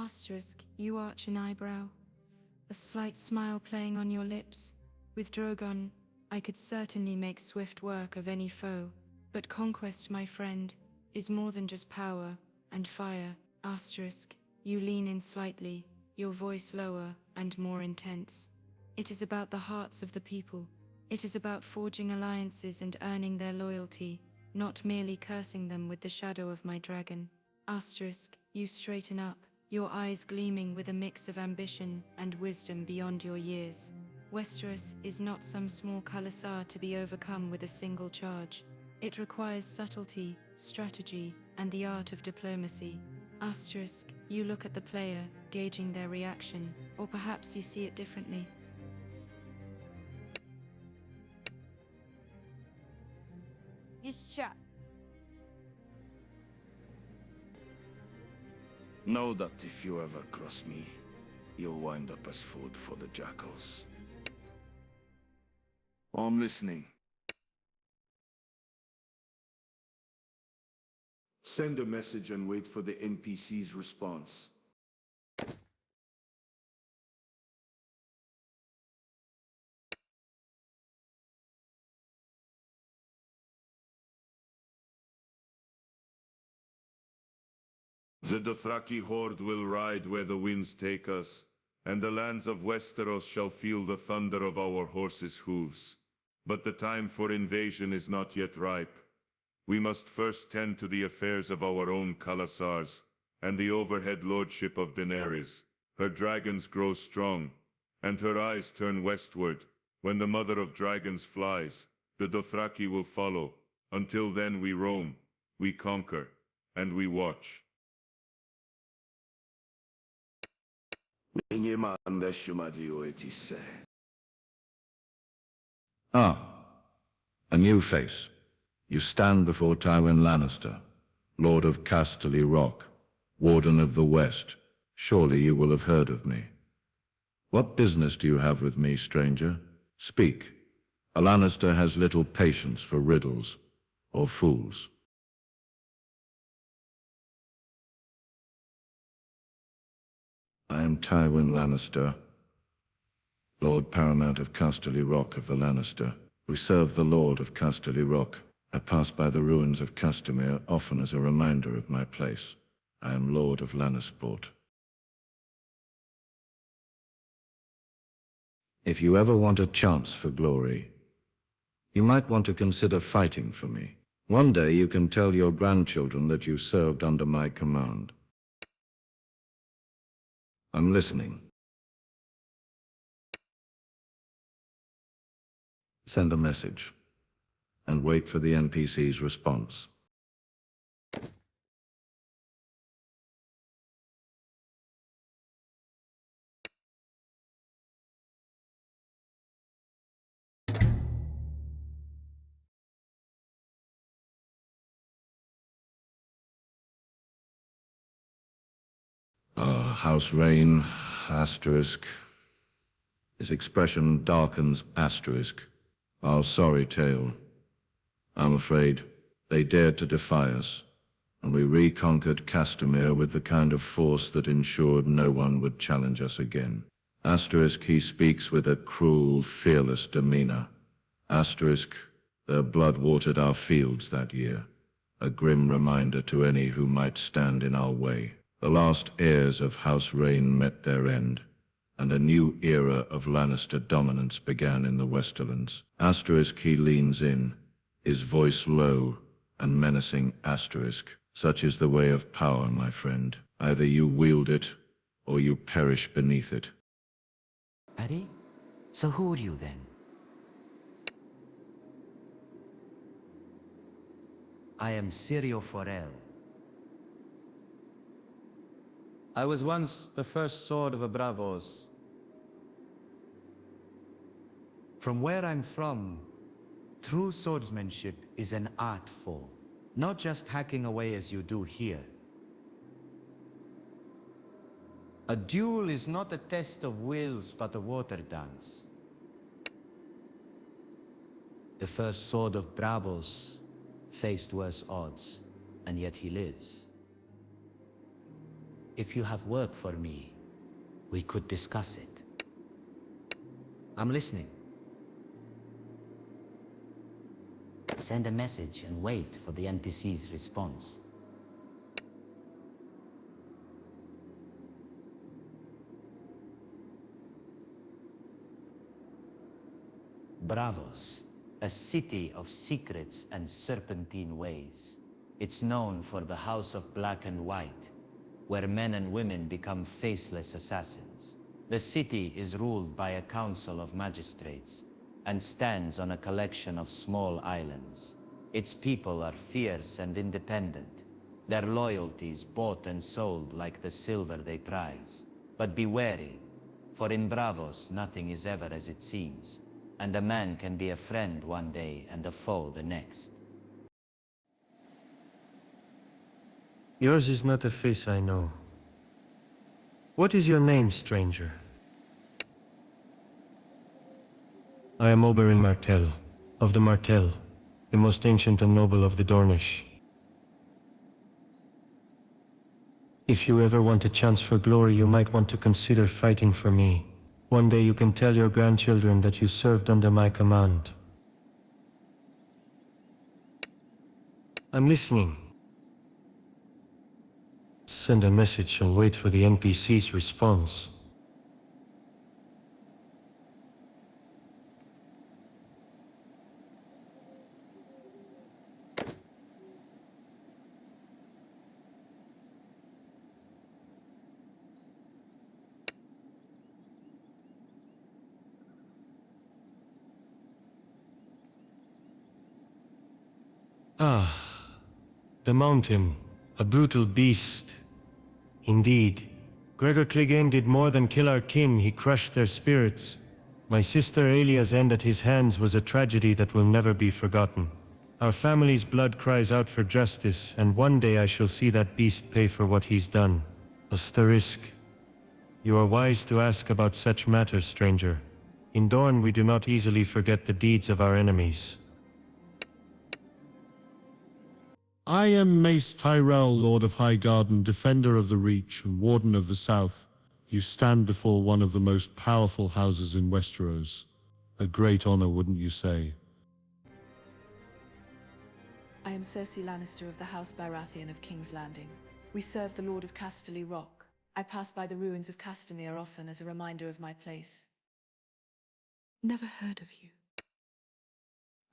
Asterisk, you arch an eyebrow, a slight smile playing on your lips. With Drogon, I could certainly make swift work of any foe, but conquest, my friend, is more than just power and fire. Asterisk, you lean in slightly, your voice lower and more intense. It is about the hearts of the people. It is about forging alliances and earning their loyalty, not merely cursing them with the shadow of my dragon. Asterisk, you straighten up, your eyes gleaming with a mix of ambition and wisdom beyond your years. Westeros is not some small khalasar to be overcome with a single charge. It requires subtlety, strategy, and the art of diplomacy. Asterisk, you look at the player, gauging their reaction, or perhaps you see it differently. Know that if you ever cross me, you'll wind up as food for the jackals. I'm listening. Send a message and wait for the NPC's response. The Dothraki horde will ride where the winds take us, and the lands of Westeros shall feel the thunder of our horses' hooves. But the time for invasion is not yet ripe. We must first tend to the affairs of our own khalasars, and the overhead lordship of Daenerys. Her dragons grow strong, and her eyes turn westward. When the mother of dragons flies, the Dothraki will follow. Until then we roam, we conquer, and we watch. Ah, a new face. You stand before Tywin Lannister, Lord of Casterly Rock, Warden of the West. Surely you will have heard of me. What business do you have with me, stranger? Speak. A Lannister has little patience for riddles or fools. I am Tywin Lannister, Lord Paramount of Casterly Rock of the Lannister. We serve the Lord of Casterly Rock. I pass by the ruins of Castamere often as a reminder of my place. I am Lord of Lannisport. If you ever want a chance for glory, you might want to consider fighting for me. One day you can tell your grandchildren that you served under my command. I'm listening. Send a message, and wait for the NPC's response. House Rain, asterisk. His expression darkens, asterisk. Our sorry tale. I'm afraid they dared to defy us, and we reconquered Castamere with the kind of force that ensured no one would challenge us again. Asterisk, he speaks with a cruel, fearless demeanor. Asterisk, their blood watered our fields that year, a grim reminder to any who might stand in our way. The last heirs of House Rain met their end, and a new era of Lannister dominance began in the Westerlands. Asterisk, he leans in, his voice low and menacing. Asterisk, such is the way of power, my friend. Either you wield it, or you perish beneath it. Addy? So who are you then? I am Syrio Forel. I was once the first sword of a Bravos. From where I'm from, true swordsmanship is an art form, not just hacking away as you do here. A duel is not a test of wills, but a water dance. The first sword of Bravos faced worse odds, and yet he lives. If you have work for me, we could discuss it. I'm listening. Send a message and wait for the NPC's response. Bravos, a city of secrets and serpentine ways. It's known for the House of Black and White, where men and women become faceless assassins. The city is ruled by a council of magistrates and stands on a collection of small islands. Its people are fierce and independent, their loyalties bought and sold like the silver they prize. But be wary, for in Bravos nothing is ever as it seems, and a man can be a friend one day and a foe the next. Yours is not a face I know. What is your name, stranger? I am Oberyn Martell, of the Martell, the most ancient and noble of the Dornish. If you ever want a chance for glory, you might want to consider fighting for me. One day you can tell your grandchildren that you served under my command. I'm listening. Send a message and wait for the NPC's response. Ah, the mountain, a brutal beast. Indeed. Gregor Clegane did more than kill our kin, he crushed their spirits. My sister Alia's end at his hands was a tragedy that will never be forgotten. Our family's blood cries out for justice, and one day I shall see that beast pay for what he's done. Asterisk. You are wise to ask about such matters, stranger. In Dorne we do not easily forget the deeds of our enemies. I am Mace Tyrell, Lord of Highgarden, Defender of the Reach, and Warden of the South. You stand before one of the most powerful houses in Westeros. A great honor, wouldn't you say? I am Cersei Lannister of the House Baratheon of King's Landing. We serve the Lord of Casterly Rock. I pass by the ruins of Castamere often as a reminder of my place. Never heard of you.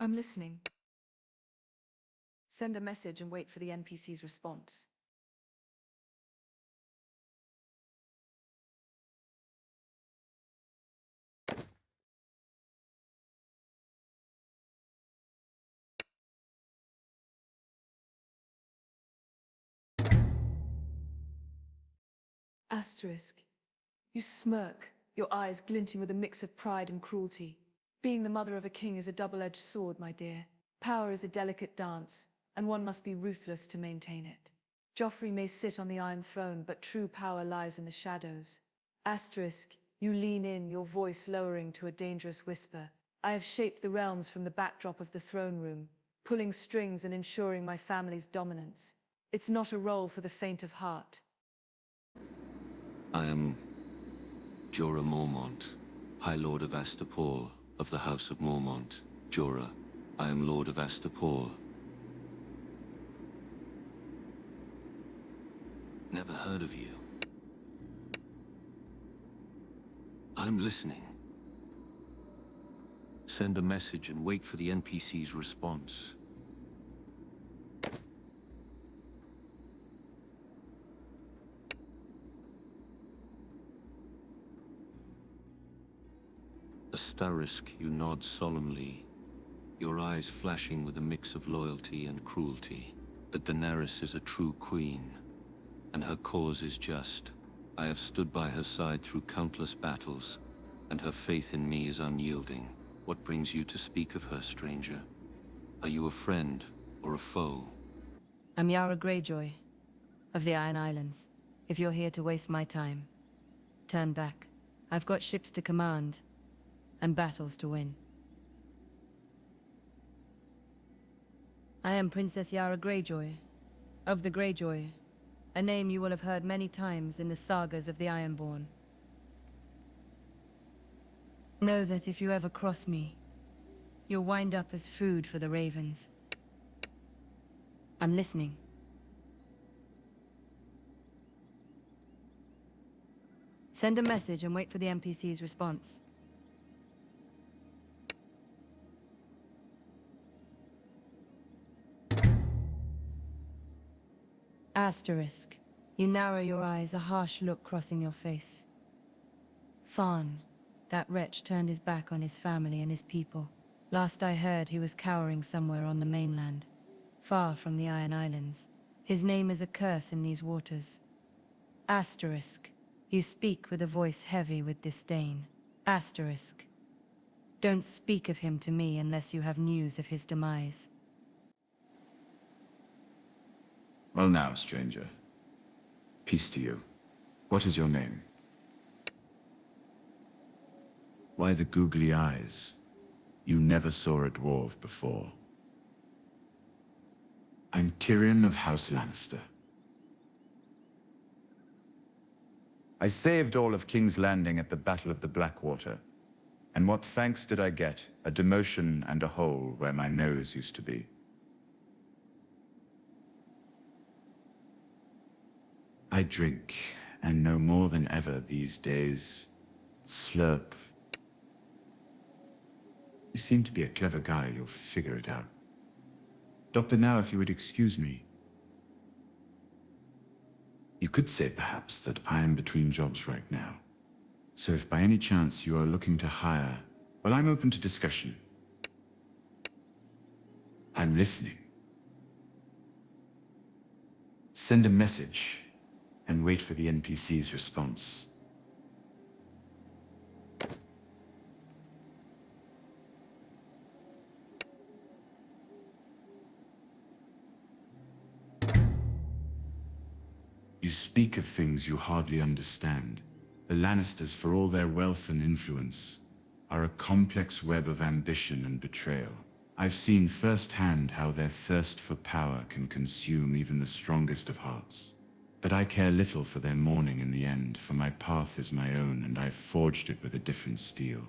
I'm listening. Send a message and wait for the NPC's response. Asterisk. You smirk, your eyes glinting with a mix of pride and cruelty. Being the mother of a king is a double-edged sword, my dear. Power is a delicate dance, and one must be ruthless to maintain it. Joffrey may sit on the Iron Throne, but true power lies in the shadows. Asterisk. You lean in, your voice lowering to a dangerous whisper. I have shaped the realms from the backdrop of the throne room, pulling strings and ensuring my family's dominance. It's not a role for the faint of heart. I am Jorah Mormont, High Lord of Astapor, of the House of Mormont. Jorah, I am Lord of Astapor. Never heard of you. I'm listening. Send a message and wait for the NPC's response. Asterisk, you nod solemnly, your eyes flashing with a mix of loyalty and cruelty. But Daenerys is a true queen, and her cause is just. I have stood by her side through countless battles, and her faith in me is unyielding. What brings you to speak of her, stranger? Are you a friend or a foe? I'm Yara Greyjoy, of the Iron Islands. If you're here to waste my time, turn back. I've got ships to command, and battles to win. I am Princess Yara Greyjoy, of the Greyjoy, a name you will have heard many times in the sagas of the Ironborn. Know that if you ever cross me, you'll wind up as food for the ravens. I'm listening. Send a message and wait for the NPC's response. Asterisk. You narrow your eyes, a harsh look crossing your face. Fawn. That wretch turned his back on his family and his people. Last I heard, he was cowering somewhere on the mainland, far from the Iron Islands. His name is a curse in these waters. Asterisk. You speak with a voice heavy with disdain. Asterisk. Don't speak of him to me unless you have news of his demise. Well now, stranger. Peace to you. What is your name? Why the googly eyes? You never saw a dwarf before. I'm Tyrion of House Lannister. I saved all of King's Landing at the Battle of the Blackwater. And what thanks did I get? A demotion and a hole where my nose used to be. I drink, and know more than ever these days. Slurp. You seem to be a clever guy, you'll figure it out. Doctor, now if you would excuse me. You could say perhaps that I am between jobs right now. So if by any chance you are looking to hire, well, I'm open to discussion. I'm listening. Send a message and wait for the NPC's response. You speak of things you hardly understand. The Lannisters, for all their wealth and influence, are a complex web of ambition and betrayal. I've seen firsthand how their thirst for power can consume even the strongest of hearts. But I care little for their mourning in the end, for my path is my own, and I've forged it with a different steel.